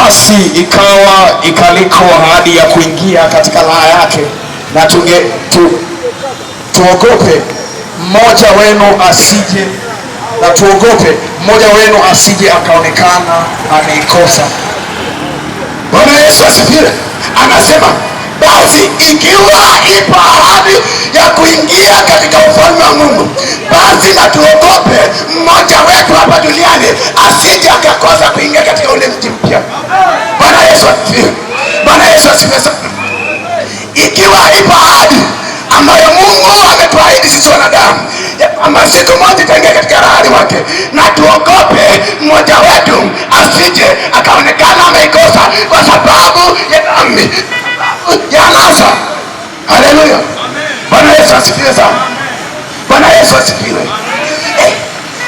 Basi ikaliko ahadi ya kuingia katika raha yake, na tuogope mmoja wenu asije akaonekana ameikosa. Bwana Yesu asifiwe. Anasema basi ikiwa ipo ahadi ya kuingia katika ufalme wa Mungu, basi na tuogope mmoja wetu hapa duniani asije akakosa kuingia katika ule mji mpya. Bwana Yesu asifiwe. Bwana Yesu asifiwe sana. Ikiwa ipo ahadi ambayo Mungu ametuahidi sisi wanadamu, ama siku moja tutaingia katika rahani wake, na tuogope mmoja wetu asije akaonekana ameikosa kwa sababu ya dhambi, ya anasa. Haleluya. Bwana Yesu asifiwe sana. Bwana Yesu asifiwe.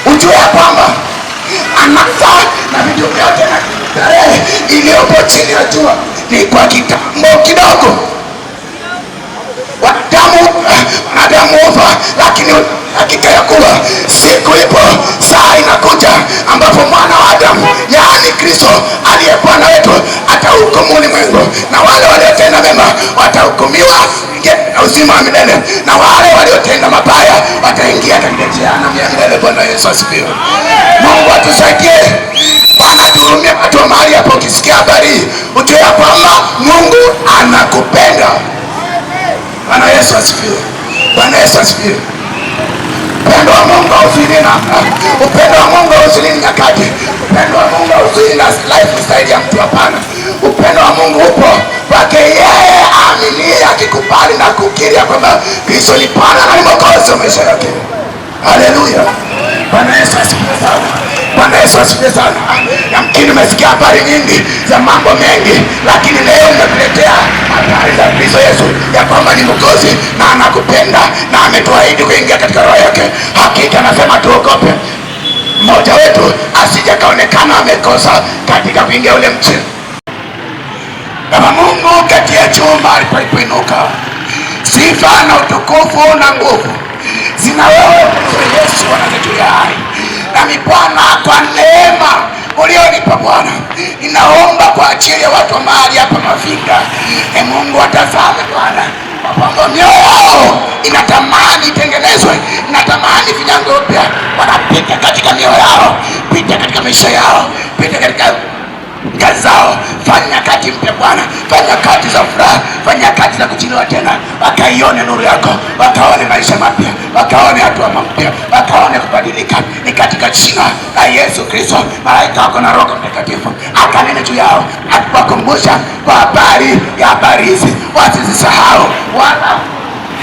Ujue ya kwamba anasa na vitu vyote na tarehe iliyopo chini ya jua ni kwa kitambo kidogo. Wanadamu ufa, lakini hakika ya kuwa siku ipo, saa inakuja ambapo mwana wa Adamu, yaani Kristo aliye Bwana wetu, atahukumu ulimwengu, na wale waliotenda mema watahukumiwa na uzima wa milele, na wale waliotenda mabaya wataingia katika jehanamu ya milele. Bwana Yesu asifiwe. Mungu atusaidie. Bwana tuhurumie watu wa mahali hapo. Ukisikia habari ujue ya kwamba Mungu anakupenda. Bwana Yesu asifiwe. Bwana Yesu asifiwe. Upendo wa Mungu hauzidi na upendo wa Mungu hauzidi nyakati. Upendo wa Mungu hauzidi na lifestyle ya mtu, hapana. Upendo wa Mungu upo kwake yeye aaminie, akikubali na kukiri kwamba Kristo ni Bwana na ni Mwokozi wa maisha yake. Haleluya. Bwana Yesu asifiwe sana. Bwana Yesu asifiwe sana. Yamkini umesikia habari nyingi za mambo mengi, lakini leo nimekuletea habari za Kristo Yesu, ya kwamba ni Mwokozi na anakupenda na ametuahidi kuingia katika roho yake. Hakika anasema tuogope mmoja wetu asije kaonekana amekosa katika kuingia ule mji. Kama Mungu kati ya chumba alipoinuka, sifa na utukufu na nguvu zina wewe Yesu wanazijua hai. Nami Bwana, kwa neema ulionipa Bwana, ninaomba kwa ajili ya watu wa mahali hapa Mafinga, Mungu atazame Bwana, kwamba mioyo yao inatamani itengenezwe, inatamani vinyango upya. Wanapita katika mioyo yao, pita katika maisha yao, pita katika kazi zao. Fanya kati mpya Bwana, fanya kati za furaha, fanya kati za kuchiliwa tena, wakaione nuru yako, wakaone maisha mapya, wakaone hatua mpya, wakaone kubadilika. Ni katika jina la Yesu Kristo. Malaika wako na Roho Mtakatifu akanene juu yao, akiwakumbusha kwa habari hizi, wasizisahau wala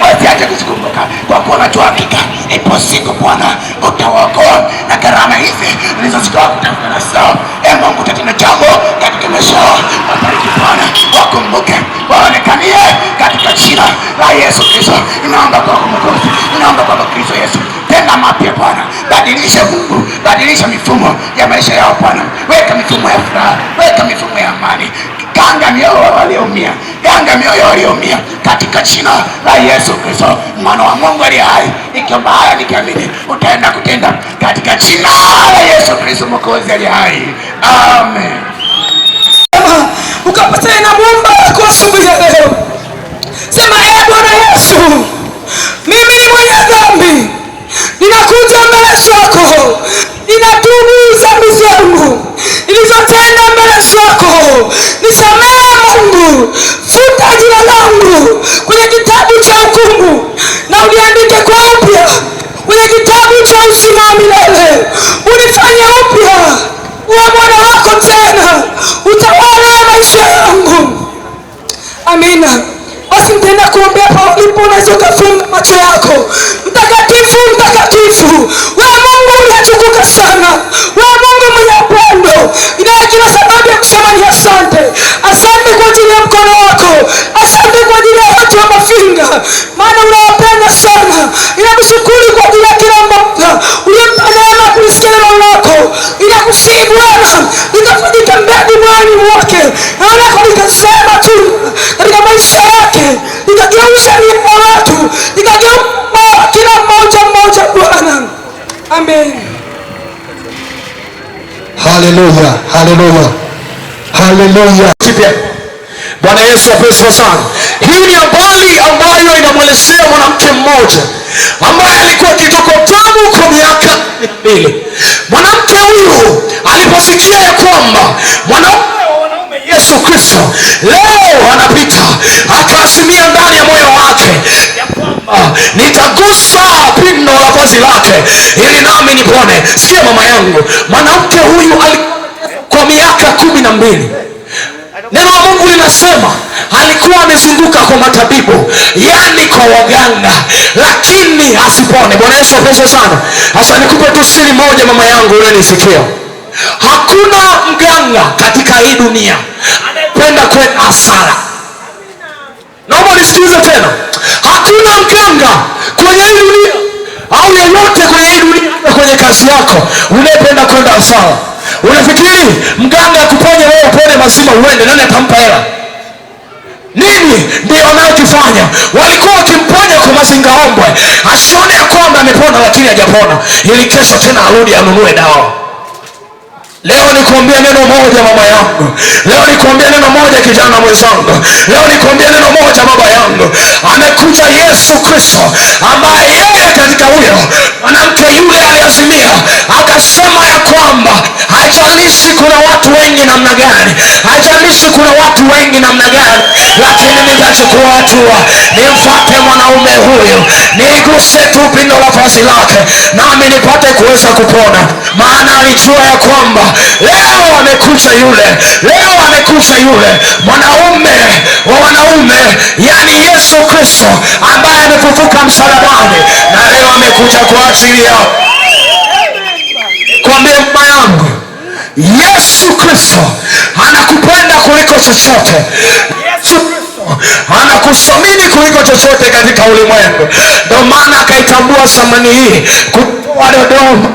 wasiache kuzikumbuka, kwa kuwa najua hakika ipo siku Bwana utawaokoa na gharama hizi nilizozitoa kutafuta na sawa. Mungu utatenda jambo katika maisha yao. Wabariki Bwana, wakumbuke, waonekanie katika jina la Yesu Kristo. Ninaomba kwa Mwokozi, ninaomba kwa Kristo Yesu, tenda mapya Bwana, badilisha Mungu, badilisha mifumo ya maisha yao Bwana, weka mifumo ya furaha, weka mifumo ya amani, ganga mioyo walioumia, ganga mioyo walioumia katika jina la Yesu Kristo, mwana wa Mungu aliye hai. Nikiomba haya nikiamini utaenda kutenda katika jina la Yesu Kristo Mwokozi aliye hai. Amen. Ukapatana na Muumba wako asubuhi ya leo. Sema, Bwana Yesu, mimi ni mwenye dhambi, ninakuja mbele zako, ninatubu dhambi zangu nilizotenda mbele zako. Nisamehe Mungu, futa jina langu kwenye kitabu cha hukumu na uliandike kwa upya kwenye kitabu cha uzima wa milele. Unifanye upya, uwe mwana wako tena, utawala maisha yangu. Amina. Basi mtenda kuombea pa ulipo, unaweza ukafunga macho yako. Mtakatifu, mtakatifu, wewe Mungu uliyetukuka sana, wewe Mungu mwenye upendo, inayo kila sababu ya kusema ni asante. Asante kwa ajili ya mkono wako, asante kwa ajili ya watu wa Mafinga, maana unawapenda sana. Ninakushukuru kwa ajili ya kila mmoja uliyempa neema kulisikia neno lako. Ninakusihi Bwana, nikafanyike mbegu moyoni mwake, na lako likasema tu katika maisha yake, nikageuza nia ya watu, nikageuza kila mmoja Bwana. Amen. Haleluya, haleluya. Haleluya. Bwana Yesu apewe sana. Hii ni habari ambayo inamwelezea mwanamke mmoja ambaye alikuwa kitoko damu kwa miaka 2. Mwanamke huyu aliposikia ya kwamba mwanaume Yesu Kristo leo anapita, akaazimia ndani ya moyo wake ya kwamba nitagusa pindo la vazi lake ili nami nipone. Sikia mama yangu, mwanamke huyu alikuwa kwa miaka 12. Neno la Mungu linasema alikuwa amezunguka kwa matabibu, yani kwa waganga, lakini asipone. Bwana Yesu apewe sana. Sasa nikupe tu siri moja mama yangu unanisikia. Hakuna mganga katika hii dunia anayependa kwenda hasara. Naomba nisikilize tena. Hakuna mganga kwenye hii dunia au yeyote kwenye hii dunia kwenye kazi yako unayependa kwenda hasara. Unafikiri mganga akuponye wewe upone mazima uende, nani atampa hela? Nini ndio wanayokifanya? Walikuwa wakimponya kwa mazingaombwe, asione ya kwamba amepona lakini hajapona, ili kesho tena arudi anunue dawa. Leo nikuambia neno moja mama yangu. Leo nikuambia neno moja kijana mwenzangu. Leo nikuambia neno moja baba yangu. Amekuja Yesu Kristo ambaye yeye katika huyo mwanamke yule aliazimia akasema ya kwamba haijalishi kuna watu wengi namna gani, haijalishi kuna watu wengi namna gani, lakini nitachukua hatua nimfuate mwanaume huyu, niguse tu pindo la vazi lake nami nipate kuweza kupona. Maana alijua ya kwamba leo amekuja yule, leo amekuja yule mwanaume wa wanaume, yani Yesu Kristo ambaye amefufuka msalabani, na leo amekuja kwa ajili yao. Kwambie mama yangu, Yesu Kristo anakupenda kuliko chochote. Yesu Kristo anakusamini kuliko chochote katika ulimwengu. Ndio maana akaitambua samani hii kutoa Dodoma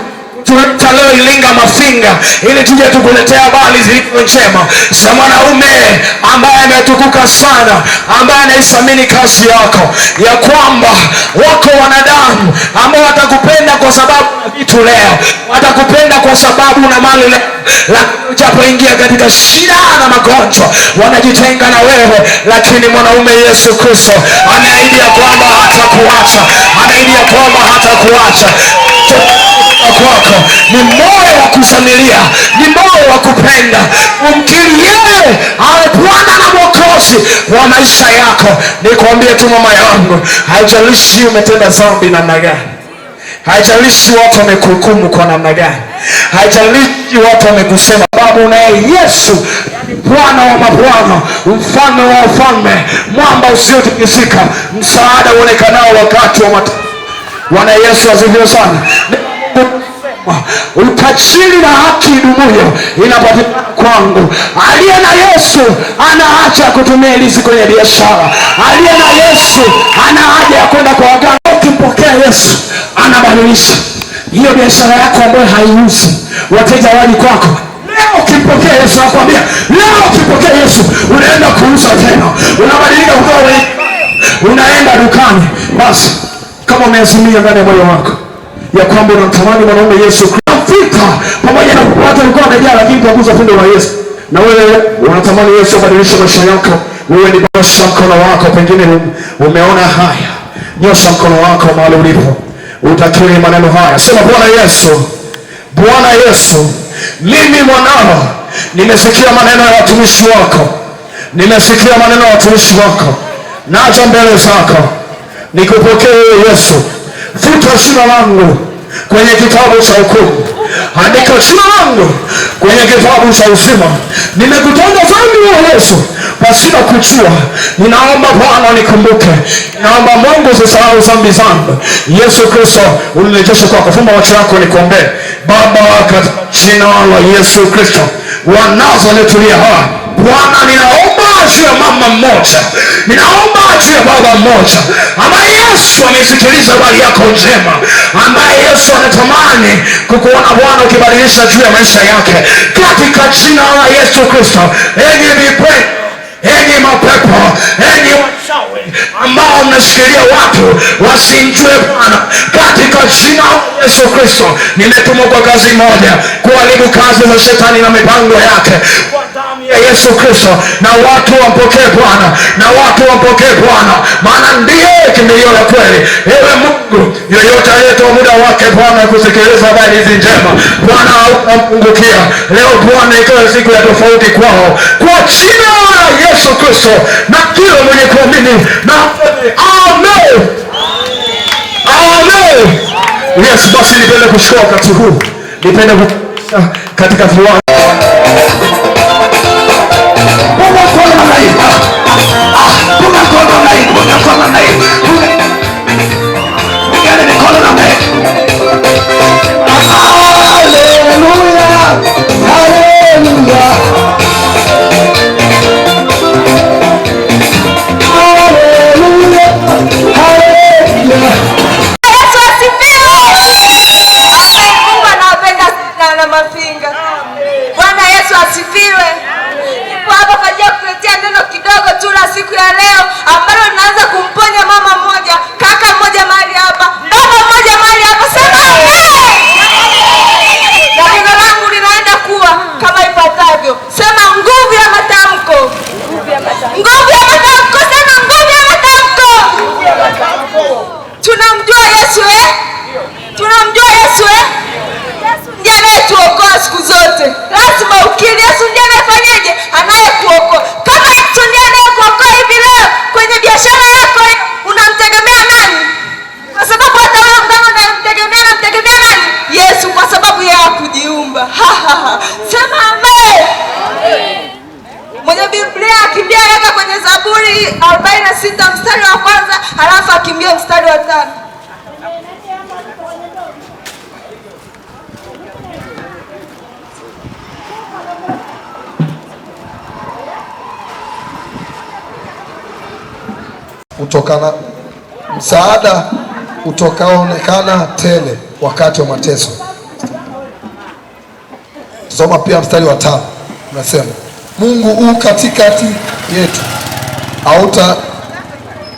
tuleta leo Ilinga Mafinga ili tuje tukuletea habari zilizo njema za mwanaume ambaye ametukuka sana, ambaye anaisamini kazi yako, ya kwamba wako wanadamu ambao watakupenda kwa sababu na vitu leo, watakupenda kwa sababu na mali leo, lakini ujapoingia katika shida na magonjwa wanajitenga na wewe. Lakini mwanaume Yesu Kristo ameahidi ya kwamba hatakuacha, ameahidi ya kwamba hatakuacha. Kwako ni moyo wa kusamilia, ni moyo wa kupenda, umkiri yeye awe Bwana na Mwokozi wa maisha yako. Nikwambie tu mama yangu, haijalishi umetenda dhambi namna gani, haijalishi watu wamekuhukumu kwa namna gani, haijalishi watu wamekusema, babu naye Yesu Bwana wa mabwana, mfalme wa wafalme, mwamba usiotikisika, msaada uonekanao wakati wa matatizo. Bwana Yesu asifiwe sana. Utajiri na haki idumuyo inapatikana kwangu. Aliye na Yesu ana haja ya kutumia riziki kwenye biashara. Aliye na Yesu ana haja ya kwenda kwa waganga. Ukimpokea Yesu anabadilisha hiyo biashara yako ambayo haiuzi, wateja waje kwako. Leo ukimpokea Yesu, nakwambia leo ukimpokea Yesu unaenda kuuza tena, unabadilika kutoka unaenda dukani. Basi kama umeazimia ndani ya moyo wako ya kwamba unamtamani mwanaume Yesu Kristo, pamoja na watu walikuwa wamejaa, lakini kugusa pindo la Yesu, na wewe unatamani Yesu abadilishe maisha yako, wewe ni nyosha mkono wako. Pengine umeona haya, nyosha mkono wako mahali ulipo, utakiri maneno haya, sema: Bwana Yesu, Bwana Yesu, mimi mwanao nimesikia maneno ya watumishi wako, nimesikia maneno ya watumishi wako, naja mbele zako nikupokee Yesu. Futa jina langu kwenye kitabu cha hukumu, andika jina langu kwenye kitabu cha uzima. Nimekutenda dhambi ya Yesu pasina kujua. Ninaomba Bwana nikumbuke, ninaomba Mungu usisahau dhambi zangu. Yesu Kristo unirejeshe kwako. Fumba macho yako nikuombee. Baba, katika jina la Yesu Kristo wa Nazareti aliye hai, Bwana ninaomba juu ya mama mmoja, ninaomba juu ya baba mmoja ambaye Yesu amesikiliza habari yako njema, ambaye Yesu anatamani kukuona Bwana ukibadilisha juu ya maisha yake, katika jina la Yesu Kristo. Enyi vipepo, enyi mapepo, enyi wachawi ambao mnashikilia watu wasimjue Bwana, katika jina la Yesu Kristo nimetumwa kwa kazi moja, kuharibu kazi za shetani na mipango yake, kwa damu ya Yesu Kristo, na watu wampokee Bwana, na watu wampokee Bwana, maana ndiye kimbilio la kweli. Ewe Mungu, yoyote aliyetoa muda wake Bwana kusikiliza habari hizi njema, Bwana hautampungukia leo. Bwana ikawe siku ya tofauti kwao, kwa jina la Yesu Kristo, na kila mwenye kuamini na amen. Amen. Yes, basi nipende kuchukua wakati huu, nipende katika viwanja siku ya leo ambalo linaanza kumponya mama mmoja, kaka mmoja mahali hapa, baba mmoja mahali hapa. Sema amen. Na neno langu linaenda kuwa kama ifuatavyo. Sema nguvu ya matamko. Nguvu ya matamko. Sema nguvu ya matamko. Tunamjua Yesu Tunamjua Yesu Yesu ndiye anayetuokoa siku zote. Lazima ukiri Yesu ndiye anayefanyaje? Anayekuokoa. Kama Yesu ndiye anayekuokoa hivi leo kwenye biashara yako, unamtegemea nani? Kwa sababu hata wewe kama unamtegemea nani? Yesu, kwa sababu yeye hakujiumba. Sema amen. Mwenye Biblia akimbia yaka kwenye Zaburi 46 mstari wa kwanza, halafu akimbia mstari wa 5. Utokana msaada utakaoonekana tele wakati wa mateso. Soma pia mstari wa 5, unasema Mungu yu katikati yetu,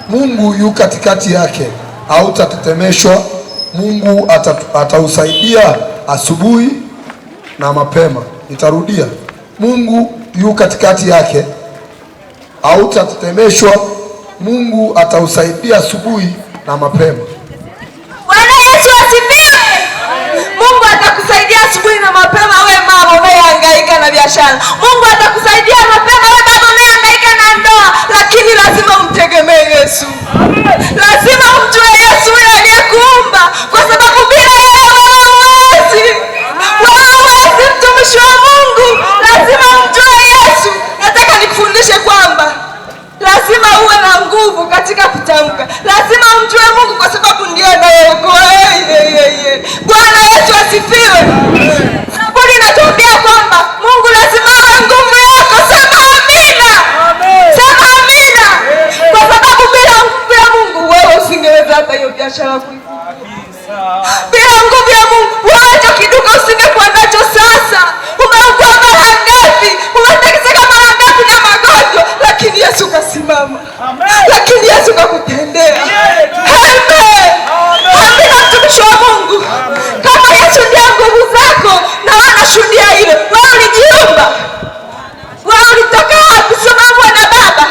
Mungu yu katikati yake, hautatetemeshwa. Mungu atausaidia asubuhi na mapema. Nitarudia, Mungu yu katikati yake, hautatetemeshwa. Mungu atausaidia asubuhi na mapema. Bwana Yesu asifiwe. Mungu atakusaidia asubuhi na mapema, wewe mama unayehangaika na biashara. Mungu atakusaidia mapema, wewe baba unayehangaika na ndoa, lakini lazima umtegemee Yesu. Lazima umjue Yesu yule aliyekuumba, kwa sababu bila yeye wewe huwezi. Mtumishi wa Mungu, lazima umjue Yesu. Nataka nikufundishe kwamba lazima uwe na nguvu katika kutamka. Lazima umjue Mungu kwa sababu ndiye anayeokoa. Bwana Yesu asifiwe. Zaburi inatuambia kwamba Mungu lazima awe nguvu yako. Sema amina. Sema amina. Kwa sababu bila nguvu ya Mungu wewe usingeweza hata hiyo biashara kuifanya. Bila nguvu ya Mungu wewe hicho kiduka usingekuwa nacho sasa. Umeugua mara ngapi? Umetekeseka mara ngapi na magonjwa? Lakini Yesu kasimama. Lakini Yesu kakutendea. Amen. Amina, mtumishi wa Mungu. Kama Yesu ndiye nguvu zako na wanashuhudia hilo, wewe ulijiumba. Wewe ulitoka wapi? Sababu na baba.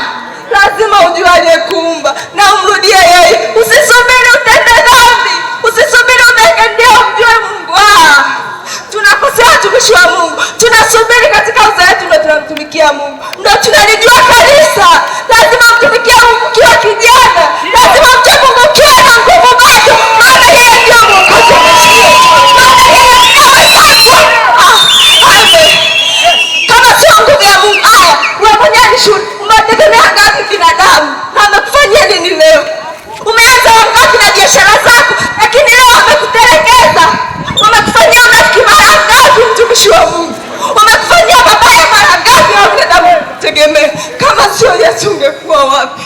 Lazima ujue aliyekuumba na umrudie yeye. Usisubiri utende dhambi. Usisubiri utende ndio umjue Mungu. Tunakosea watumishi wa Mungu. Tunasubiri katika uzao wetu ndio tunamtumikia Mungu. Ndio tunalijua kanisa. Lazima mtumikie Mungu kiwa kijana. Lazima mche Mungu kiwa na nguvu bado. Maana yeye ndio Mwokozi. Maana yeye ndio Mwokozi. Amen. Kama sio nguvu ya Mungu, wewe mwenyewe ni shuhuda. Umetegemea ngapi binadamu? Na amekufanyia nini leo? Umeanza wangapi na biashara zako, lakini leo amekutelekeza. Wamekufanyia unafiki mara ngapi, mtumishi wa Mungu? Wamekufanyia mabaya mara ngapi, au binadamu tegemea? Kama sio Yesu ungekuwa wapi?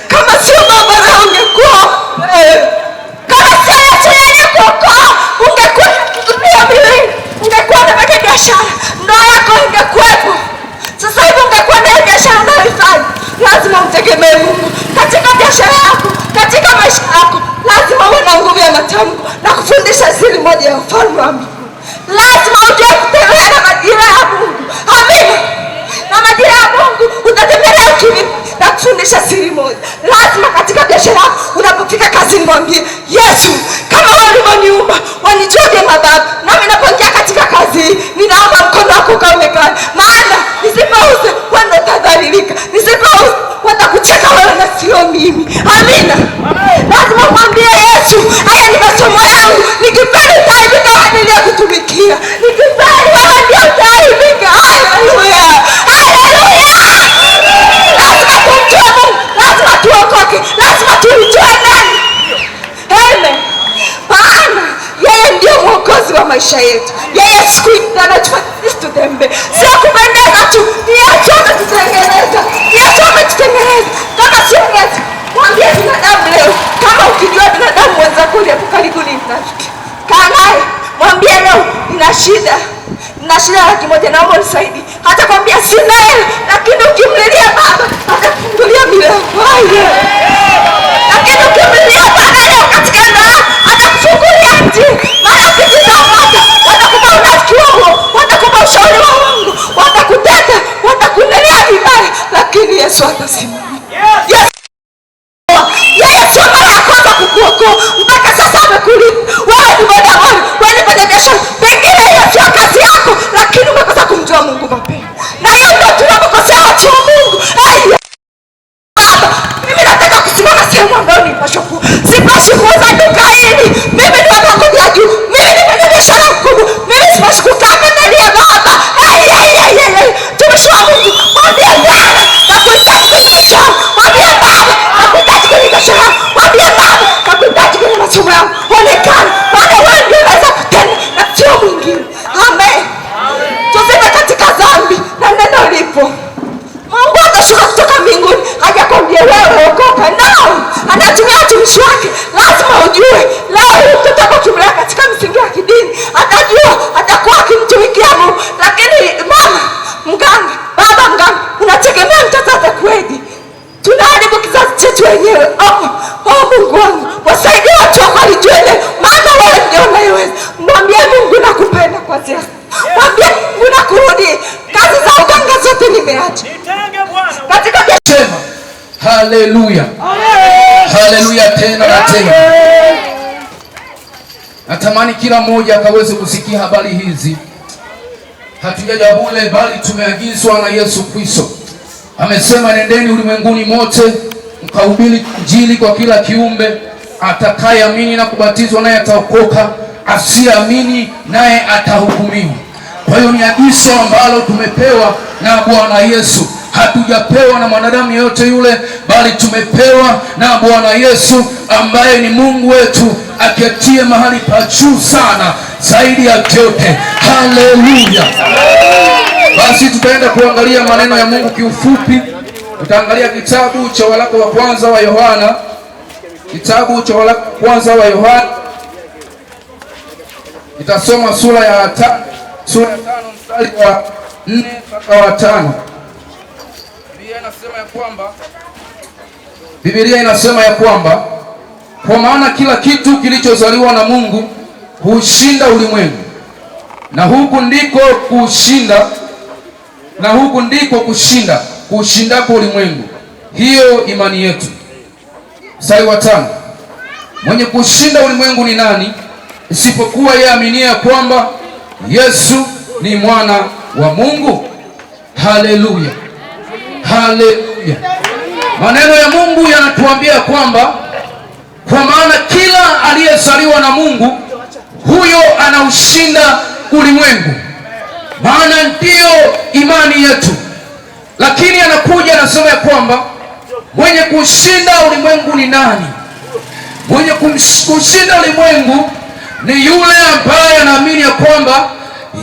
Kama sio baba leo ungekuwa kama sio Yesu yeye kuokoa, ungekuwa kutumia mbili. Ungekuwa unafanya biashara, ndoa yako ingekuwepo. Sasa hivi ungekuwa na biashara unayoifanya. Lazima umtegemee Mungu katika biashara yako, katika maisha yako. Lazima uwe na nguvu ya matamko na kufundisha siri moja ya ufalme wa mbinguni. Lazima ujue kutembea na majira ya Mungu. Amina. Na majira ya nikufundisha siri moja. Lazima katika biashara yako unapofika kazini mwambie Yesu, kama wewe ulivyoniumba wanijuaje mababu, nami ninapoingia katika kazi ninaomba mkono wako ukaonekane, maana nisipouze wewe utadhalilika, nisipouze watakucheka wewe na sio mimi. Amina. Lazima mwambie Yesu, haya ni masomo yangu, nikifeli utaibika hadi ya kutumikia, nikifeli wewe ndio utaibika. Haleluya, haleluya. Lazima tumjue Mungu, lazima tuokoke, lazima tulijue nani. Amen. Maana yeye ndio mwokozi wa maisha yetu. Yeye siku hizi anatufanya sisi tutembee, sio kupendeza tu. Yesu ametutengeneza, Yesu ametutengeneza. Kama sio Yesu, mwambie binadamu leo, kama ukijua binadamu mwenzako uliyepo karibu ni mnafiki, kaa naye, mwambie leo nina shida, nina shida $100, naomba unisaidie. Hata kwambia sina hela, lakini ukimlilia Baba atakufungulia milango. Lakini ukimlilia Baba leo katika ndoa atakufungulia njia. Marafiki za moto watakupa unafiki wao, watakupa ushauri wa uongo, watakuteta, watakunenea vibaya, lakini Yesu atasimama. Yeye sio mara ya kwanza kukuokoa, mpaka sasa amekulipa. Wewe ni bodaboda, wewe ni kwenye biashara, pengine hiyo sio kazi yako, lakini umekosa kumjua Mungu mapema. Na hiyo ndio tunapokosea watu wa Mungu. Baba, mimi nataka kusimama sehemu ambayo nipaswa kuwa. Sipashi kuuza duka hili, mimi ni watangu ya juu, mimi ni kwenye biashara kubwa, mimi sipashi kukaa mbele ya Baba. Tumishi wa Mungu, mwambie Bwana, nakuhitaji kwenye maisha yangu. Mwambie Baba, nakuhitaji kwenye biashara yangu. Mwambie Baba, nakuhitaji kwenye masomo yangu. Onekana, maana wewe ndio unaweza kutenda na sio mwingine. Amen. Tuseme katika dhambi na neno lipo. Mungu atashuka kutoka mbinguni, hajakwambia wewe okoka. No, anatumia watumishi wake. Lazima ujue leo mtoto wako kimlea katika msingi wa kidini, atajua atakuwa akimtumikia Mungu. Lakini mama mganga, baba mganga, unategemea mtoto atakuwaje? Tunaharibu kizazi chetu wenyewe. Mungu wangu, wasaidie watu wako walijue leo, maana wewe ndio unayeweza. Mwambie Mungu nakupenda kwa ziada. Mwambie Mungu nakurudi. Kazi za uganga zote nimeacha. Katika sema haleluya. Haleluya tena na tena. Natamani kila mmoja akaweze kusikia habari hizi. Hatujaja bure, bali tumeagizwa na Yesu Kristo. Amesema nendeni ulimwenguni mote mkahubiri Injili kwa kila kiumbe. Atakayeamini na kubatizwa naye ataokoka, asiamini naye atahukumiwa. Kwa hiyo ni agizo ambalo tumepewa na Bwana Yesu. Hatujapewa na mwanadamu yeyote yule, bali tumepewa na Bwana Yesu ambaye ni Mungu wetu aketie mahali pa juu sana zaidi ya vyote. Haleluya. Basi tutaenda kuangalia maneno ya Mungu kiufupi. Tutaangalia kitabu cha waraka wa kwanza wa Yohana. Kitabu cha waraka wa kwanza wa Yohana. Nitasoma sura ya 5 mstari wa 4 mpaka wa 5. Biblia inasema ya kwamba kwa maana kila kitu kilichozaliwa na Mungu hushinda ulimwengu, na huku ndiko kushindapo ulimwengu, hiyo imani yetu. Mstari wa 5, mwenye kushinda ulimwengu ni nani isipokuwa yeye aminiye kwamba Yesu ni mwana wa Mungu. Haleluya, haleluya. Maneno ya Mungu yanatuambia kwamba kwa maana kila aliyezaliwa na Mungu huyo anaushinda ulimwengu, maana ndiyo imani yetu. Lakini anakuja anasema ya kwamba mwenye kushinda ulimwengu ni nani? Mwenye kushinda ulimwengu ni yule ambaye anaamini ya kwamba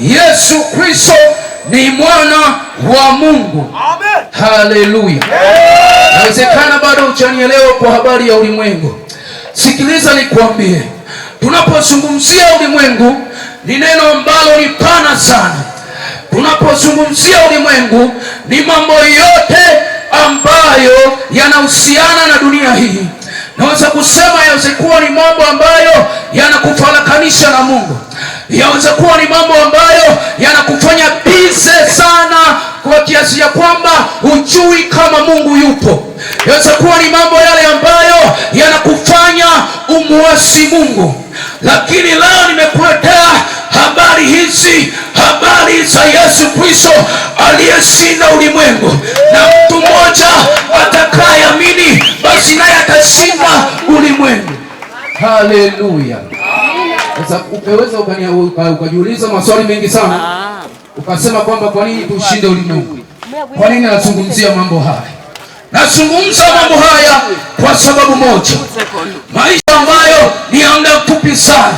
Yesu Kristo ni mwana wa Mungu. Amen. Haleluya. Inawezekana bado hujanielewa kwa habari ya ulimwengu. Sikiliza nikwambie, tunapozungumzia ulimwengu ni neno ambalo ni pana sana. Tunapozungumzia ulimwengu ni mambo yote ambayo yanahusiana na dunia hii. Naweza kusema yaweza kuwa ni mambo ambayo yanakufarakanisha na Mungu. Yaweza kuwa ni mambo ambayo yanakufanya bize sana kwa kiasi ya kwamba hujui kama Mungu yupo. Yaweza kuwa ni mambo yale ambayo yanakufanya umuasi Mungu, lakini leo nimekuletea habari hizi, habari za Yesu Kristo aliyeshinda ulimwengu, na mtu mmoja atakayeamini basi naye atashinda ulimwengu. Haleluya. Sasa ukaweza ukajiuliza maswali mengi sana, ukasema kwamba kwa nini tushinde ulimwengu? Kwa nini nazungumzia mambo haya? Nazungumza mambo haya kwa sababu moja, maisha ambayo ni ya muda mfupi sana.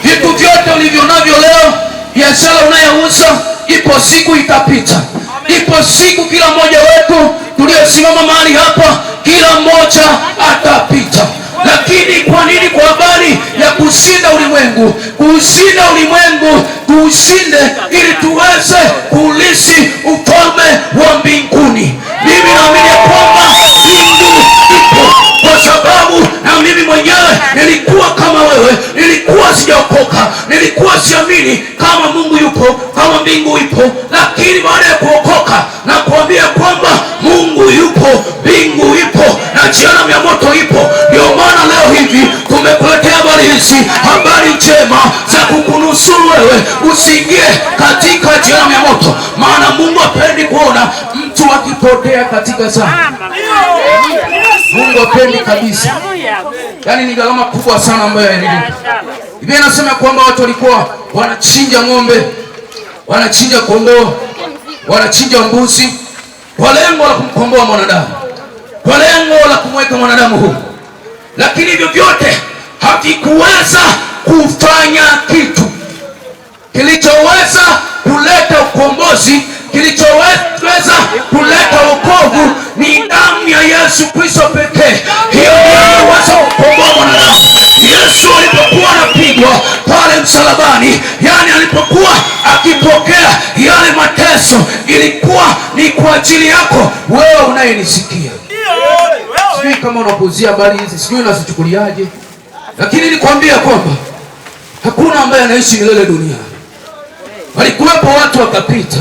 Vitu vyote ulivyo navyo leo, biashara unayouza, ipo siku itapita. Ipo siku kila mmoja wetu tuliosimama mahali hapa, kila mmoja atapita. Lakini kwa nini? Kwa habari ya kushinda ulimwengu. Kushinda ulimwengu, tuushinde ili tuweze kuulisi ufalme wa mbinguni. Mimi naamini kwamba mbingu ipo, kwa sababu na mimi mwenyewe nilikuwa kama wewe, nilikuwa sijaokoka, nilikuwa siamini kama Mungu yupo, kama mbingu ipo. Lakini baada ya kuokoka na kuambia kwamba Mungu yupo, mbingu ipo na jehanamu ya moto ipo. Ndio maana leo hivi tumekuletea habari hizi, habari njema za kukunusuru wewe usiingie katika jehanamu ya moto, maana Mungu hapendi kuona mtu akipotea katika dhambi. Mungu hapendi kabisa. Yaani ni gharama kubwa sana ambayo inalipa. Biblia inasema kwamba watu walikuwa wanachinja ng'ombe, wanachinja kondoo, wanachinja mbuzi kwa lengo la kumkomboa mwanadamu, kwa lengo la kumweka mwanadamu huru. Lakini hivyo vyote havikuweza kufanya kitu. Kilichoweza kuleta ukombozi, kilichoweza kuleta wokovu ni damu ya Yesu Kristo pekee. Hiyo ndiyo inaweza kukomboa mwanadamu. Yesu alipokuwa anapigwa pale msalabani, yani alipokuwa akipokea yale mateso, ilikuwa ni kwa ajili yako wewe unayenisikia. Sijui kama unapozia habari hizi, sijui unazichukuliaje, lakini nikwambia kwamba hakuna ambaye anaishi milele duniani. Walikuwepo watu wakapita,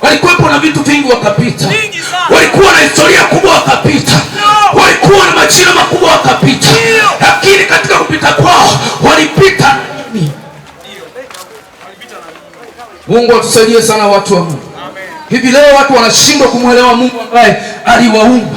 walikuwepo na vitu vingi wakapita, walikuwa na historia kubwa wakapita, walikuwa na majina makubwa wakapita, lakini katika kupita kwao walipita nini? Mungu atusaidie sana watu wa Mungu. Hivi leo watu wanashindwa kumwelewa Mungu ambaye aliwaumba.